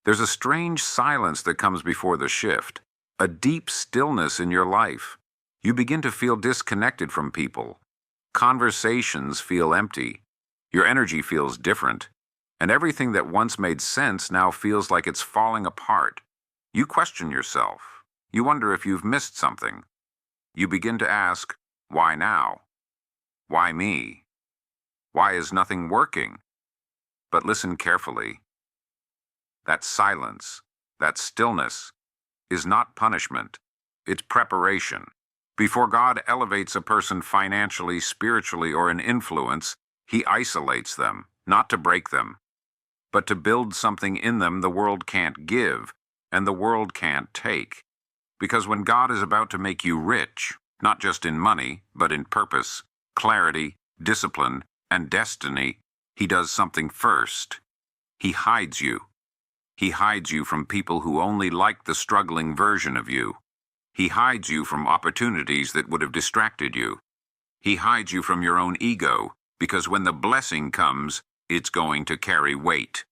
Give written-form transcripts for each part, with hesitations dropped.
There's a strange silence that comes before the shift, a deep stillness in your life. You begin to feel disconnected from people. Conversations feel empty. Your energy feels different. And everything that once made sense now feels like it's falling apart. You question yourself. You wonder if you've missed something. You begin to ask, why now? Why me? Why is nothing working? But listen carefully. That silence, that stillness, is not punishment. It's preparation. Before God elevates a person financially, spiritually, or in influence, He isolates them, not to break them, but to build something in them the world can't give and the world can't take. Because when God is about to make you rich, not just in money, but in purpose, clarity, discipline, and destiny, He does something first. He hides you. He hides you from people who only like the struggling version of you. He hides you from opportunities that would have distracted you. He hides you from your own ego, because when the blessing comes, it's going to carry weight.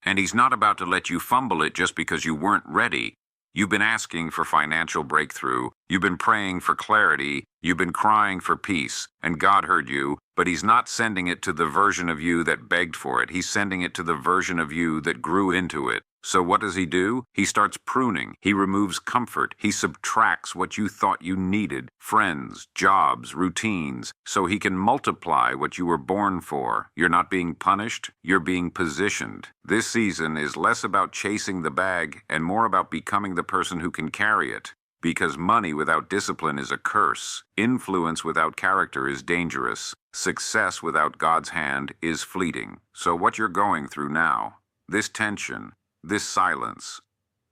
And He's not about to let you fumble it just because you weren't ready. You've been asking for financial breakthrough. You've been praying for clarity. You've been crying for peace. And God heard you, but He's not sending it to the version of you that begged for it. He's sending it to the version of you that grew into it. So what does He do? He starts pruning. He removes comfort. He subtracts what you thought you needed, friends, jobs, routines, so He can multiply what you were born for. You're not being punished, you're being positioned. This season is less about chasing the bag and more about becoming the person who can carry it. Because money without discipline is a curse. Influence without character is dangerous. Success without God's hand is fleeting. So what you're going through now, this tension, this silence,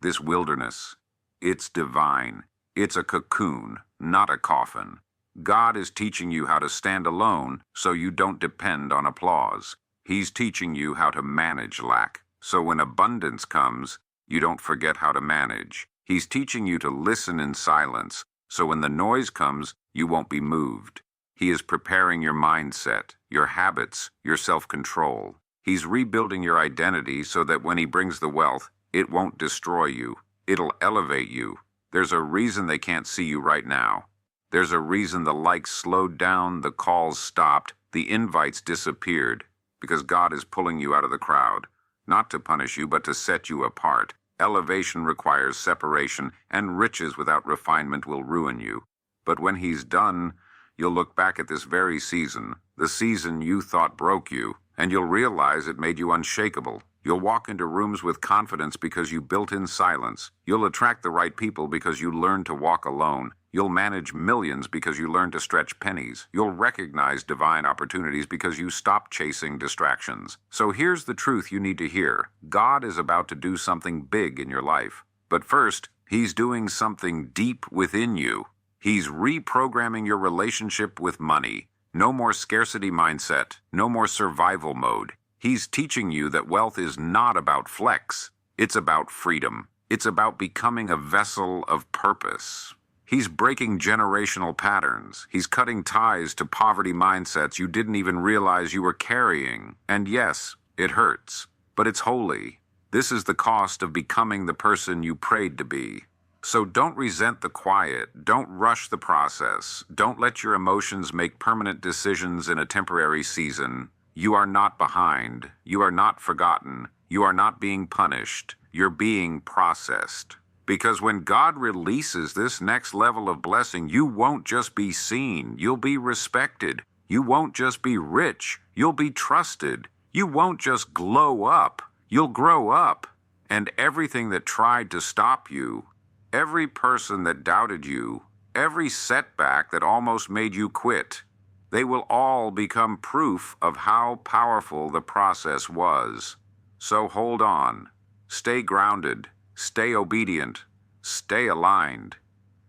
this wilderness, it's divine. It's a cocoon, not a coffin. God is teaching you how to stand alone so you don't depend on applause. He's teaching you how to manage lack, so when abundance comes, you don't forget how to manage. He's teaching you to listen in silence, so when the noise comes, you won't be moved. He is preparing your mindset, your habits, your self-control. He's rebuilding your identity so that when He brings the wealth, it won't destroy you. It'll elevate you. There's a reason they can't see you right now. There's a reason the likes slowed down, the calls stopped, the invites disappeared, because God is pulling you out of the crowd, not to punish you, but to set you apart. Elevation requires separation, and riches without refinement will ruin you. But when He's done, you'll look back at this very season, the season you thought broke you, and you'll realize it made you unshakable. You'll walk into rooms with confidence because you built in silence. You'll attract the right people because you learned to walk alone. You'll manage millions because you learned to stretch pennies. You'll recognize divine opportunities because you stopped chasing distractions. So here's the truth you need to hear. God is about to do something big in your life. But first, He's doing something deep within you. He's reprogramming your relationship with money. No more scarcity mindset, no more survival mode. He's teaching you that wealth is not about flex. It's about freedom. It's about becoming a vessel of purpose. He's breaking generational patterns. He's cutting ties to poverty mindsets you didn't even realize you were carrying. And yes, it hurts, but it's holy. This is the cost of becoming the person you prayed to be. So don't resent the quiet. Don't rush the process. Don't let your emotions make permanent decisions in a temporary season. You are not behind. You are not forgotten. You are not being punished. You're being processed. Because when God releases this next level of blessing, you won't just be seen. You'll be respected. You won't just be rich. You'll be trusted. You won't just glow up. You'll grow up. And everything that tried to stop you, every person that doubted you, every setback that almost made you quit, they will all become proof of how powerful the process was. So hold on. Stay grounded. Stay obedient. Stay aligned.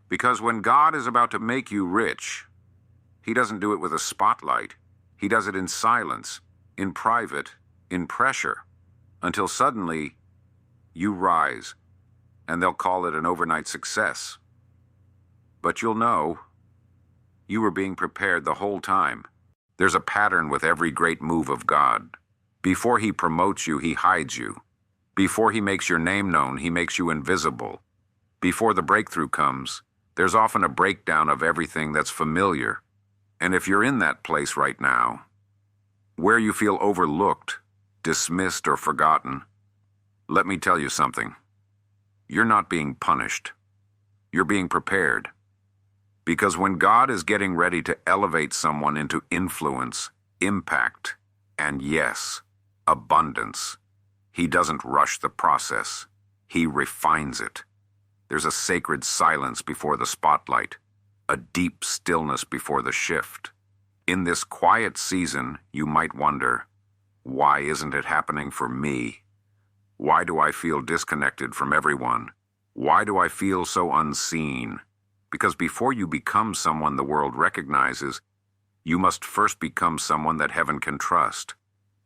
Because when God is about to make you rich, He doesn't do it with a spotlight. He does it in silence, in private, in pressure, until suddenly you rise. And they'll call it an overnight success. But you'll know you were being prepared the whole time. There's a pattern with every great move of God. Before He promotes you, He hides you. Before he makes your name known, he makes you invisible. Before the breakthrough comes, there's often a breakdown of everything that's familiar. And if you're in that place right now, where you feel overlooked, dismissed, or forgotten, let me tell you something. You're not being punished. You're being prepared. Because when God is getting ready to elevate someone into influence, impact, and yes, abundance, he doesn't rush the process. He refines it. There's a sacred silence before the spotlight, a deep stillness before the shift. In this quiet season, you might wonder, why isn't it happening for me? Why do I feel disconnected from everyone? Why do I feel so unseen? Because before you become someone the world recognizes, you must first become someone that heaven can trust.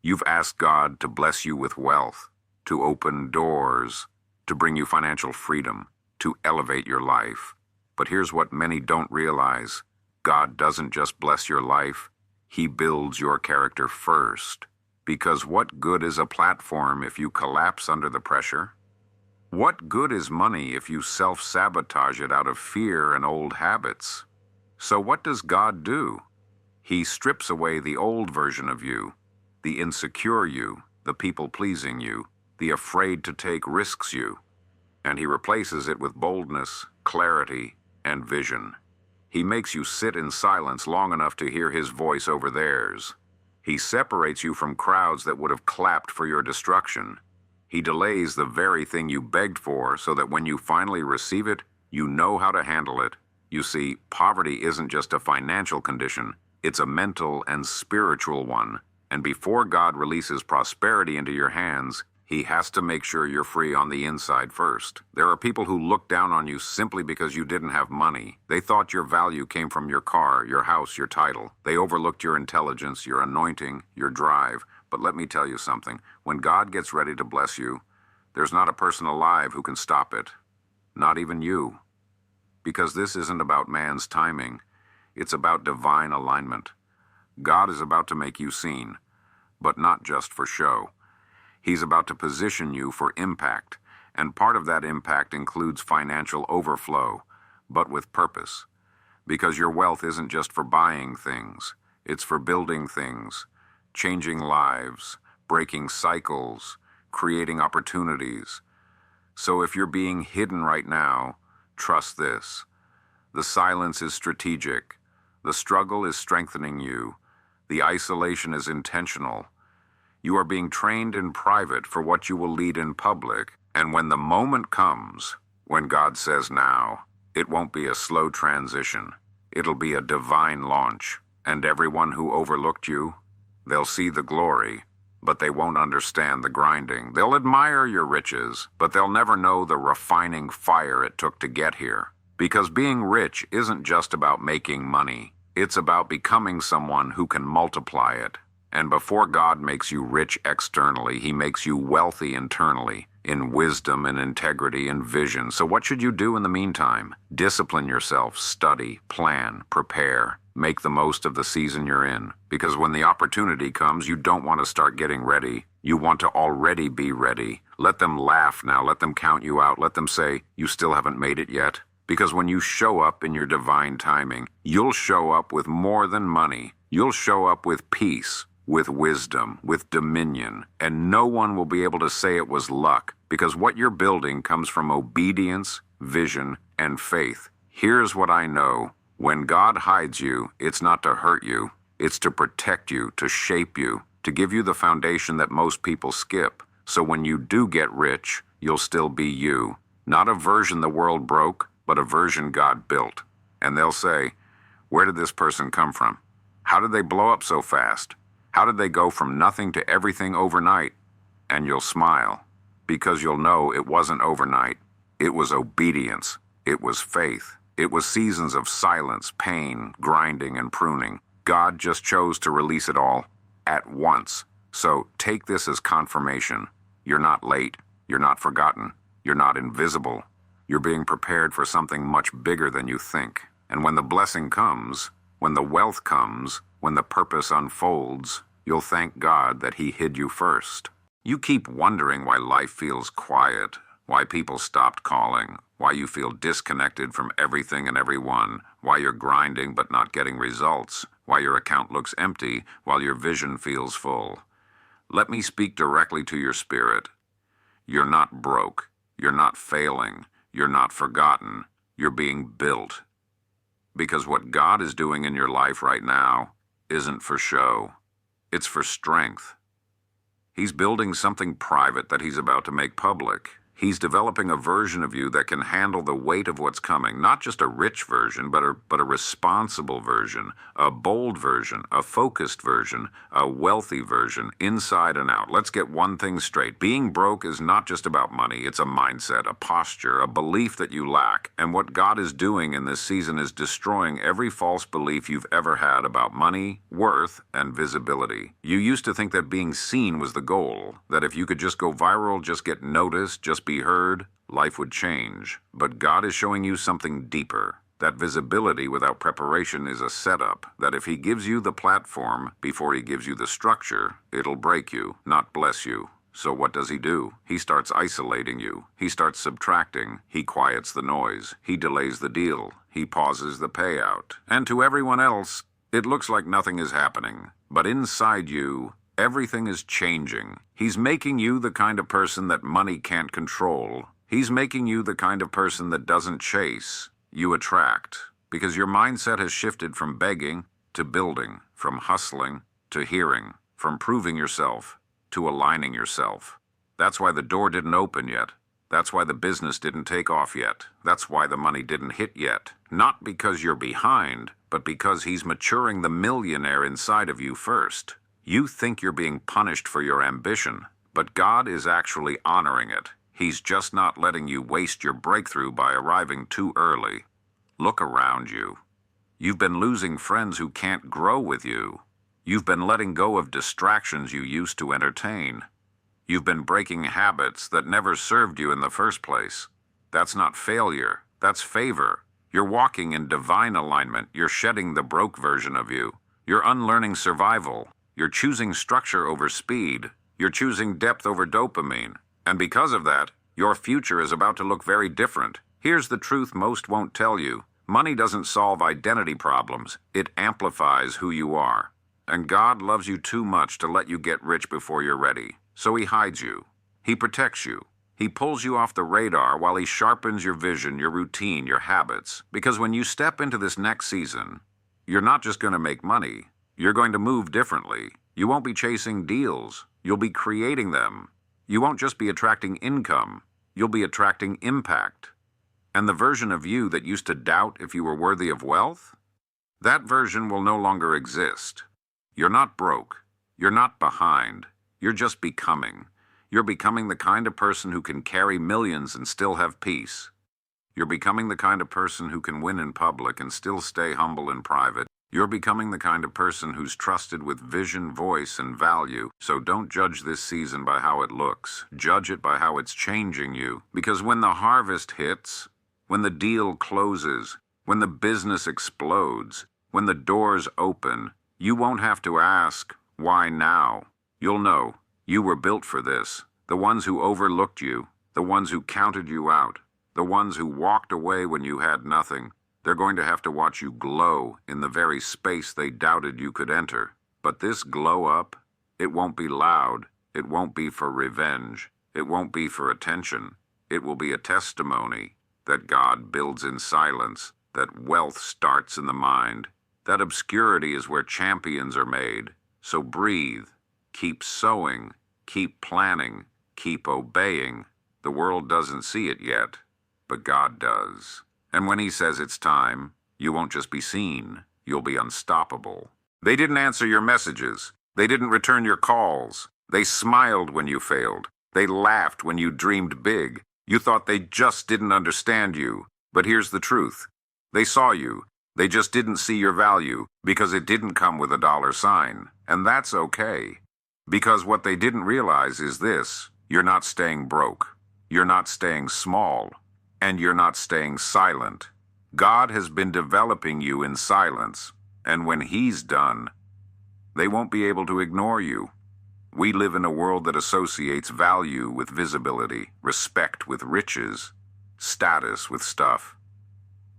You've asked God to bless you with wealth, to open doors, to bring you financial freedom, to elevate your life. But here's what many don't realize. God doesn't just bless your life, he builds your character first. Because what good is a platform if you collapse under the pressure? What good is money if you self-sabotage it out of fear and old habits? So what does God do? He strips away the old version of you, the insecure you, the people-pleasing you, the afraid to take risks you, and he replaces it with boldness, clarity, and vision. He makes you sit in silence long enough to hear his voice over theirs. He separates you from crowds that would have clapped for your destruction. He delays the very thing you begged for so that when you finally receive it, you know how to handle it. You see, poverty isn't just a financial condition, it's a mental and spiritual one. And before God releases prosperity into your hands, he has to make sure you're free on the inside first. There are people who look down on you simply because you didn't have money. They thought your value came from your car, your house, your title. They overlooked your intelligence, your anointing, your drive. But let me tell you something. When God gets ready to bless you, there's not a person alive who can stop it. Not even you. Because this isn't about man's timing. It's about divine alignment. God is about to make you seen, but not just for show. He's about to position you for impact, and part of that impact includes financial overflow, but with purpose. Because your wealth isn't just for buying things, it's for building things, changing lives, breaking cycles, creating opportunities. So if you're being hidden right now, trust this. The silence is strategic. The struggle is strengthening you. The isolation is intentional. You are being trained in private for what you will lead in public, and when the moment comes, when God says now, it won't be a slow transition. It'll be a divine launch, and everyone who overlooked you, they'll see the glory, but they won't understand the grinding. They'll admire your riches, but they'll never know the refining fire it took to get here. Because being rich isn't just about making money. It's about becoming someone who can multiply it. And before God makes you rich externally, he makes you wealthy internally, in wisdom and integrity and vision. So what should you do in the meantime? Discipline yourself, study, plan, prepare. Make the most of the season you're in. Because when the opportunity comes, you don't want to start getting ready. You want to already be ready. Let them laugh now. Let them count you out. Let them say, you still haven't made it yet. Because when you show up in your divine timing, you'll show up with more than money. You'll show up with peace, with wisdom, with dominion, and no one will be able to say it was luck, because what you're building comes from obedience, vision, and faith. Here's what I know. When God hides you, it's not to hurt you. It's to protect you, to shape you, to give you the foundation that most people skip. So when you do get rich, you'll still be you. Not a version the world broke, but a version God built. And they'll say, where did this person come from? How did they blow up so fast? How did they go from nothing to everything overnight? And you'll smile, because you'll know it wasn't overnight. It was obedience. It was faith. It was seasons of silence, pain, grinding, and pruning. God just chose to release it all at once. So take this as confirmation. You're not late. You're not forgotten. You're not invisible. You're being prepared for something much bigger than you think. And when the blessing comes, when the wealth comes, when the purpose unfolds, you'll thank God that he hid you first. You keep wondering why life feels quiet, why people stopped calling, why you feel disconnected from everything and everyone, why you're grinding but not getting results, why your account looks empty while your vision feels full. Let me speak directly to your spirit. You're not broke. You're not failing. You're not forgotten. You're being built. Because what God is doing in your life right now isn't for show. It's for strength. He's building something private that he's about to make public. He's developing a version of you that can handle the weight of what's coming. Not just a rich version, but a responsible version, a bold version, a focused version, a wealthy version, inside and out. Let's get one thing straight. Being broke is not just about money. It's a mindset, a posture, a belief that you lack. And what God is doing in this season is destroying every false belief you've ever had about money, worth, and visibility. You used to think that being seen was the goal, that if you could just go viral, just get noticed, just be heard, life would change. But God is showing you something deeper. That visibility without preparation is a setup, that if he gives you the platform before he gives you the structure, it'll break you, not bless you. So what does he do? He starts isolating you. He starts subtracting. He quiets the noise. He delays the deal. He pauses the payout. And to everyone else, it looks like nothing is happening. But inside you, everything is changing. He's making you the kind of person that money can't control. He's making you the kind of person that doesn't chase. You attract. Because your mindset has shifted from begging to building, from hustling to hearing, from proving yourself to aligning yourself. That's why the door didn't open yet. That's why the business didn't take off yet. That's why the money didn't hit yet. Not because you're behind, but because he's maturing the millionaire inside of you first. You think you're being punished for your ambition, but God is actually honoring it. He's just not letting you waste your breakthrough by arriving too early. Look around you. You've been losing friends who can't grow with you. You've been letting go of distractions you used to entertain. You've been breaking habits that never served you in the first place. That's not failure. That's favor. You're walking in divine alignment. You're shedding the broke version of you. You're unlearning survival. You're choosing structure over speed. You're choosing depth over dopamine. And because of that, your future is about to look very different. Here's the truth most won't tell you. Money doesn't solve identity problems. It amplifies who you are. And God loves you too much to let you get rich before you're ready. So he hides you. He protects you. He pulls you off the radar while he sharpens your vision, your routine, your habits. Because when you step into this next season, you're not just going to make money. You're going to move differently. You won't be chasing deals. You'll be creating them. You won't just be attracting income. You'll be attracting impact. And the version of you that used to doubt if you were worthy of wealth, that version will no longer exist. You're not broke. You're not behind. You're just becoming. You're becoming the kind of person who can carry millions and still have peace. You're becoming the kind of person who can win in public and still stay humble in private. You're becoming the kind of person who's trusted with vision, voice, and value. So don't judge this season by how it looks. Judge it by how it's changing you. Because when the harvest hits, when the deal closes, when the business explodes, when the doors open, you won't have to ask, why now? You'll know, you were built for this. The ones who overlooked you, the ones who counted you out, the ones who walked away when you had nothing, they're going to have to watch you glow in the very space they doubted you could enter. But this glow up, it won't be loud. It won't be for revenge. It won't be for attention. It will be a testimony that God builds in silence, that wealth starts in the mind, that obscurity is where champions are made. So breathe, keep sowing, keep planning, keep obeying. The world doesn't see it yet, but God does. And when he says it's time, you won't just be seen, you'll be unstoppable. They didn't answer your messages. They didn't return your calls. They smiled when you failed. They laughed when you dreamed big. You thought they just didn't understand you. But here's the truth. They saw you. They just didn't see your value because it didn't come with a dollar sign. And that's okay. Because what they didn't realize is this: you're not staying broke. You're not staying small. And you're not staying silent. God has been developing you in silence. And when he's done, they won't be able to ignore you. We live in a world that associates value with visibility, respect with riches, status with stuff.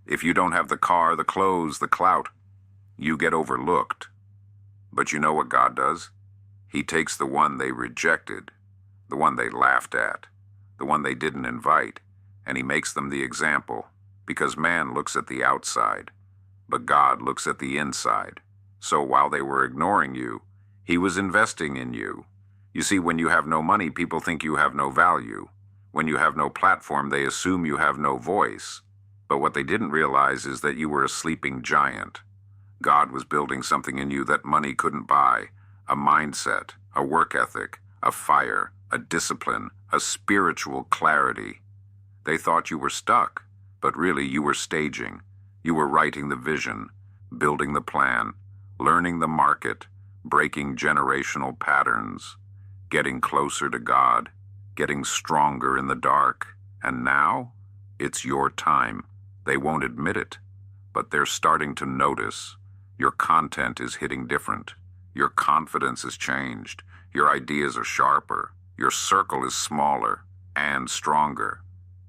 If you don't have the car, the clothes, the clout, you get overlooked. But you know what God does? He takes the one they rejected, the one they laughed at, the one they didn't invite, and he makes them the example, because man looks at the outside, but God looks at the inside. So while they were ignoring you, he was investing in you. You see, when you have no money, people think you have no value. When you have no platform, they assume you have no voice. But what they didn't realize is that you were a sleeping giant. God was building something in you that money couldn't buy: a mindset, a work ethic, a fire, a discipline, a spiritual clarity. They thought you were stuck, but really you were staging. You were writing the vision, building the plan, learning the market, breaking generational patterns, getting closer to God, getting stronger in the dark. And now, it's your time. They won't admit it, but they're starting to notice. Your content is hitting different. Your confidence has changed. Your ideas are sharper. Your circle is smaller and stronger.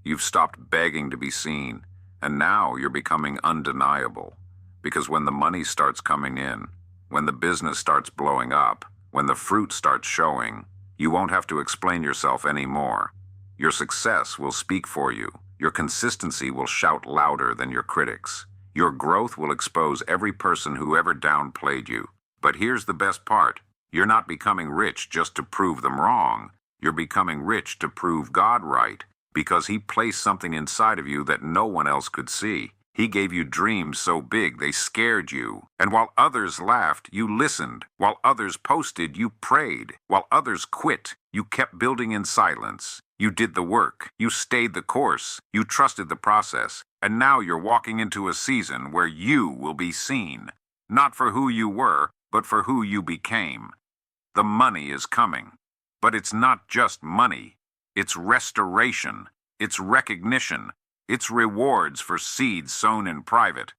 You've stopped begging to be seen, and now you're becoming undeniable. Because when the money starts coming in, when the business starts blowing up, when the fruit starts showing, you won't have to explain yourself anymore. Your success will speak for you. Your consistency will shout louder than your critics. Your growth will expose every person who ever downplayed you. But here's the best part. You're not becoming rich just to prove them wrong. You're becoming rich to prove God right, because he placed something inside of you that no one else could see. He gave you dreams so big they scared you. And while others laughed, you listened. While others posted, you prayed. While others quit, you kept building in silence. You did the work. You stayed the course. You trusted the process. And now you're walking into a season where you will be seen. Not for who you were, but for who you became. The money is coming. But it's not just money. It's restoration. It's recognition. It's rewards for seeds sown in private.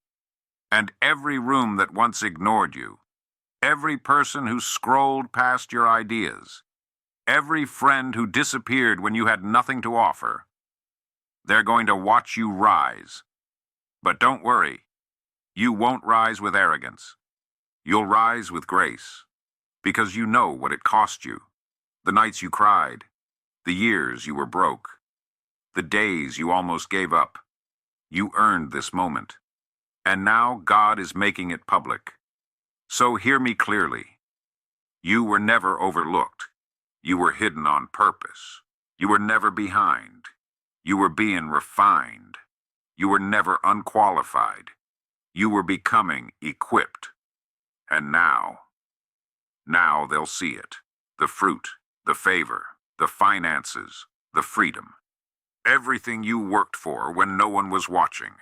And every room that once ignored you, every person who scrolled past your ideas, every friend who disappeared when you had nothing to offer, they're going to watch you rise. But don't worry, you won't rise with arrogance. You'll rise with grace, because you know what it cost you. The nights you cried, the years you were broke, the days you almost gave up. You earned this moment. And now God is making it public. So hear me clearly. You were never overlooked. You were hidden on purpose. You were never behind. You were being refined. You were never unqualified. You were becoming equipped. And now they'll see it. The fruit, the favor, the finances, the freedom. Everything you worked for when no one was watching.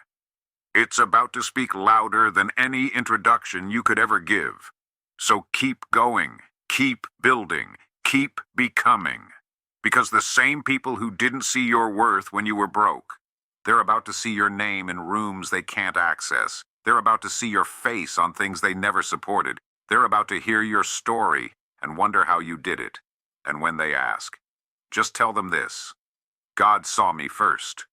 It's about to speak louder than any introduction you could ever give. So keep going, keep building, keep becoming. Because the same people who didn't see your worth when you were broke, they're about to see your name in rooms they can't access. They're about to see your face on things they never supported. They're about to hear your story and wonder how you did it. And when they ask, just tell them this: God saw me first.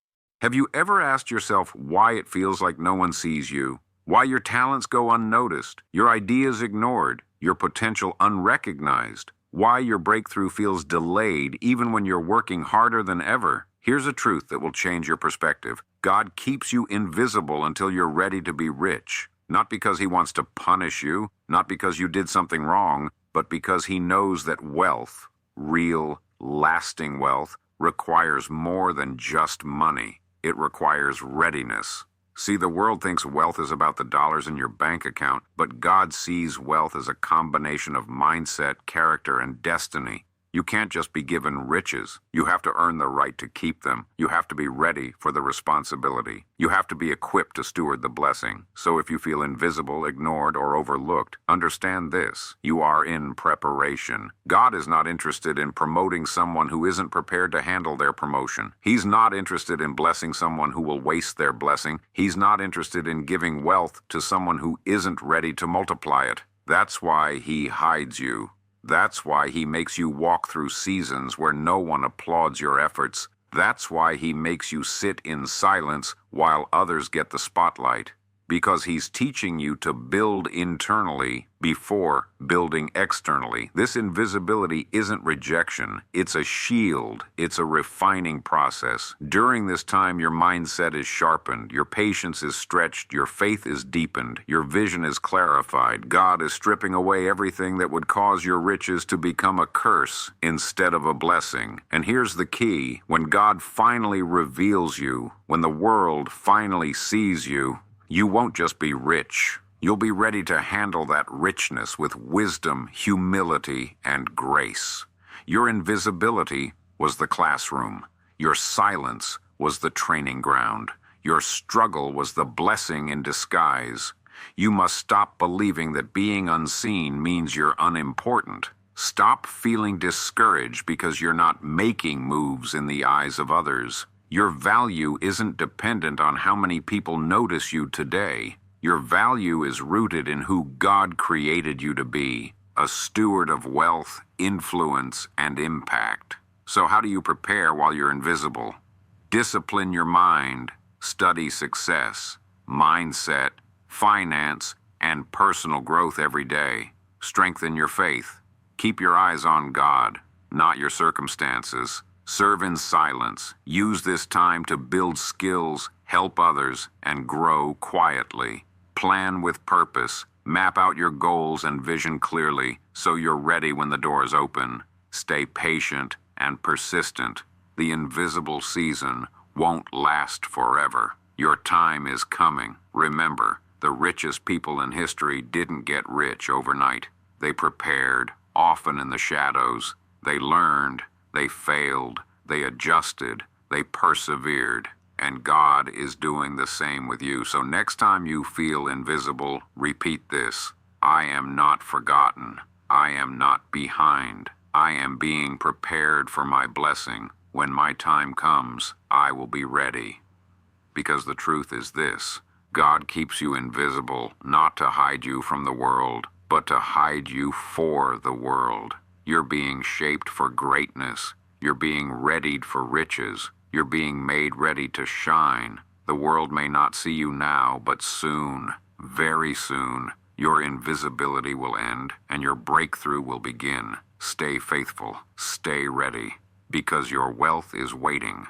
Have you ever asked yourself why it feels like no one sees you? Why your talents go unnoticed, your ideas ignored, your potential unrecognized? Why your breakthrough feels delayed even when you're working harder than ever? Here's a truth that will change your perspective. God keeps you invisible until you're ready to be rich. Not because he wants to punish you, not because you did something wrong, but because he knows that wealth, real, lasting wealth, requires more than just money. It requires readiness. See, the world thinks wealth is about the dollars in your bank account, but God sees wealth as a combination of mindset, character, and destiny. You can't just be given riches. You have to earn the right to keep them. You have to be ready for the responsibility. You have to be equipped to steward the blessing. So if you feel invisible, ignored, or overlooked, understand this: you are in preparation. God is not interested in promoting someone who isn't prepared to handle their promotion. He's not interested in blessing someone who will waste their blessing. He's not interested in giving wealth to someone who isn't ready to multiply it. That's why he hides you. That's why he makes you walk through seasons where no one applauds your efforts. That's why he makes you sit in silence while others get the spotlight. Because he's teaching you to build internally before building externally. This invisibility isn't rejection. It's a shield. It's a refining process. During this time, your mindset is sharpened, your patience is stretched, your faith is deepened, your vision is clarified. God is stripping away everything that would cause your riches to become a curse instead of a blessing. And here's the key. When God finally reveals you, when the world finally sees you, you won't just be rich. You'll be ready to handle that richness with wisdom, humility, and grace. Your invisibility was the classroom. Your silence was the training ground. Your struggle was the blessing in disguise. You must stop believing that being unseen means you're unimportant. Stop feeling discouraged because you're not making moves in the eyes of others. Your value isn't dependent on how many people notice you today. Your value is rooted in who God created you to be, a steward of wealth, influence, and impact. So how do you prepare while you're invisible? Discipline your mind, study success, mindset, finance, and personal growth every day. Strengthen your faith. Keep your eyes on God, not your circumstances. Serve in silence. Use this time to build skills, help others, and grow quietly. Plan with purpose. Map out your goals and vision clearly so you're ready when the doors open. Stay patient and persistent. The invisible season won't last forever. Your time is coming. Remember, the richest people in history didn't get rich overnight. They prepared, often in the shadows. They learned. They failed, they adjusted, they persevered, and God is doing the same with you. So next time you feel invisible, repeat this. I am not forgotten. I am not behind. I am being prepared for my blessing. When my time comes, I will be ready. Because the truth is this, God keeps you invisible, not to hide you from the world, but to hide you for the world. You're being shaped for greatness. You're being readied for riches. You're being made ready to shine. The world may not see you now, but soon, very soon, your invisibility will end and your breakthrough will begin. Stay faithful. Stay ready, because your wealth is waiting.